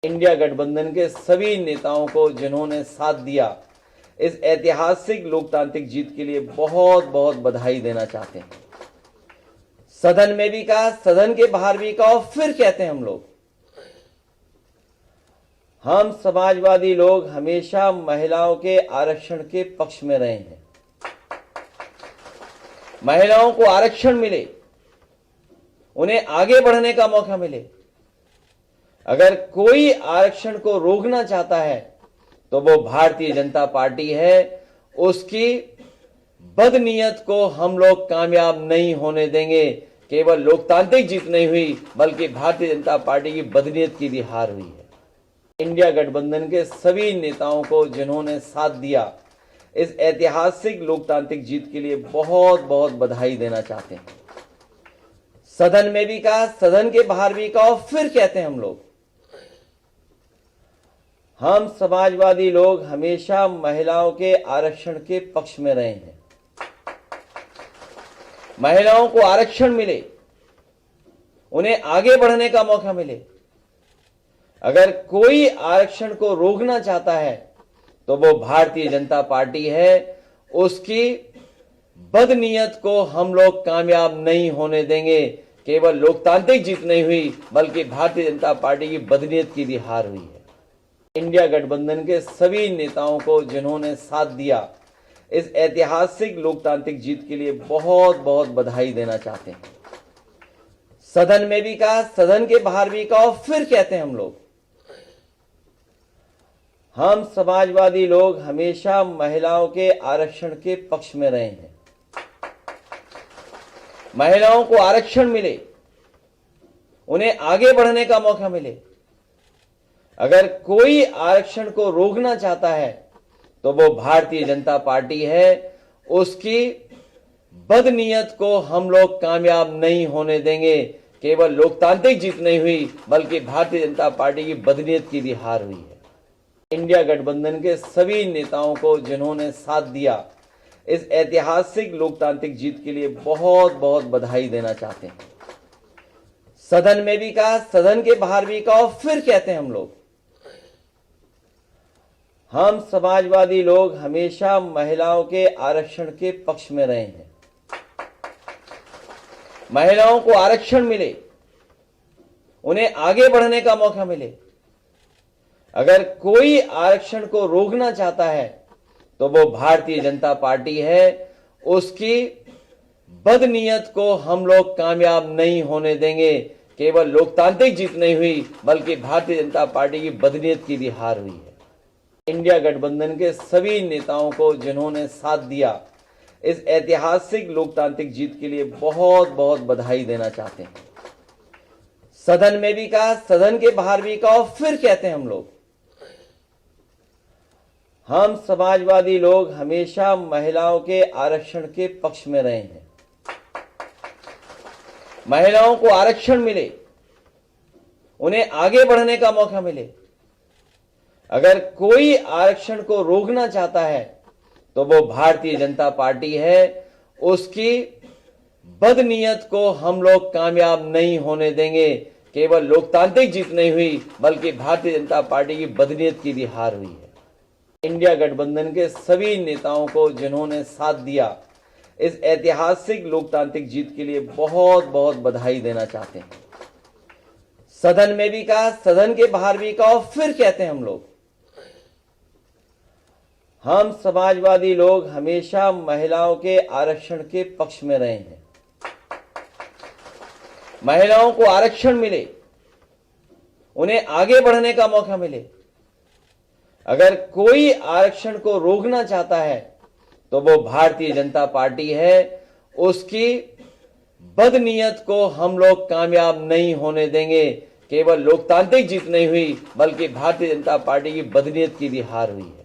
India गठबंधन के सभी नेताओं को जिन्होंने साथ दिया, इस ऐतिहासिक लोकतांत्रिक जीत के लिए बहुत बहुत बधाई देना चाहते हैं। सदन में भी कहा, सदन के बाहर भी कहा और फिर कहते हैं हम समाजवादी लोग हमेशा महिलाओं के आरक्षण के पक्ष में रहे हैं। महिलाओं को आरक्षण मिले, उन्हें आगे बढ़ने का मौका मिले। अगर कोई आरक्षण को रोकना चाहता है तो वो भारतीय जनता पार्टी है। उसकी बदनीयत को हम लोग कामयाब नहीं होने देंगे। केवल लोकतांत्रिक जीत नहीं हुई, बल्कि भारतीय जनता पार्टी की बदनीयत की भी हार हुई है। इंडिया गठबंधन के सभी नेताओं को जिन्होंने साथ दिया, इस ऐतिहासिक लोकतांत्रिक जीत के लिए बहुत बहुत बधाई देना चाहते हैं। सदन में भी कहा, सदन के बाहर भी कहा और फिर कहते हैं हम समाजवादी लोग हमेशा महिलाओं के आरक्षण के पक्ष में रहे हैं। महिलाओं को आरक्षण मिले, उन्हें आगे बढ़ने का मौका मिले। अगर कोई आरक्षण को रोकना चाहता है तो वो भारतीय जनता पार्टी है। उसकी बदनीयत को हम लोग कामयाब नहीं होने देंगे। केवल लोकतांत्रिक जीत नहीं हुई, बल्कि भारतीय जनता पार्टी की बदनीयत की भी हार हुई है। इंडिया गठबंधन के सभी नेताओं को जिन्होंने साथ दिया, इस ऐतिहासिक लोकतांत्रिक जीत के लिए बहुत बहुत बधाई देना चाहते हैं। सदन में भी कहा, सदन के बाहर भी कहा और फिर कहते हैं हम समाजवादी लोग हमेशा महिलाओं के आरक्षण के पक्ष में रहे हैं। महिलाओं को आरक्षण मिले, उन्हें आगे बढ़ने का मौका मिले। अगर कोई आरक्षण को रोकना चाहता है तो वो भारतीय जनता पार्टी है। उसकी बदनीयत को हम लोग कामयाब नहीं होने देंगे। केवल लोकतांत्रिक जीत नहीं हुई, बल्कि भारतीय जनता पार्टी की बदनीयत की भी हार हुई है। इंडिया गठबंधन के सभी नेताओं को जिन्होंने साथ दिया, इस ऐतिहासिक लोकतांत्रिक जीत के लिए बहुत बहुत बधाई देना चाहते हैं। सदन में भी कहा, सदन के बाहर भी कहा और फिर कहते हैं हम समाजवादी लोग हमेशा महिलाओं के आरक्षण के पक्ष में रहे हैं। महिलाओं को आरक्षण मिले, उन्हें आगे बढ़ने का मौका मिले। अगर कोई आरक्षण को रोकना चाहता है तो वो भारतीय जनता पार्टी है। उसकी बदनीयत को हम लोग कामयाब नहीं होने देंगे। केवल लोकतांत्रिक जीत नहीं हुई, बल्कि भारतीय जनता पार्टी की बदनीयत की भी हार हुई है। इंडिया गठबंधन के सभी नेताओं को जिन्होंने साथ दिया, इस ऐतिहासिक लोकतांत्रिक जीत के लिए बहुत बहुत बधाई देना चाहते हैं। सदन में भी कहा, सदन के बाहर भी कहा और फिर कहते हैं हम समाजवादी लोग हमेशा महिलाओं के आरक्षण के पक्ष में रहे हैं। महिलाओं को आरक्षण मिले, उन्हें आगे बढ़ने का मौका मिले। अगर कोई आरक्षण को रोकना चाहता है तो वो भारतीय जनता पार्टी है। उसकी बदनीयत को हम लोग कामयाब नहीं होने देंगे। केवल लोकतांत्रिक जीत नहीं हुई, बल्कि भारतीय जनता पार्टी की बदनीयत की भी हार हुई है। इंडिया गठबंधन के सभी नेताओं को जिन्होंने साथ दिया, इस ऐतिहासिक लोकतांत्रिक जीत के लिए बहुत बहुत बधाई देना चाहते हैं। सदन में भी कहा, सदन के बाहर भी कहा और फिर कहते हैं हम समाजवादी लोग हमेशा महिलाओं के आरक्षण के पक्ष में रहे हैं। महिलाओं को आरक्षण मिले, उन्हें आगे बढ़ने का मौका मिले। अगर कोई आरक्षण को रोकना चाहता है तो वो भारतीय जनता पार्टी है। उसकी बदनीयत को हम लोग कामयाब नहीं होने देंगे। केवल लोकतांत्रिक जीत नहीं हुई, बल्कि भारतीय जनता पार्टी की बदनीयत की भी हार हुई है।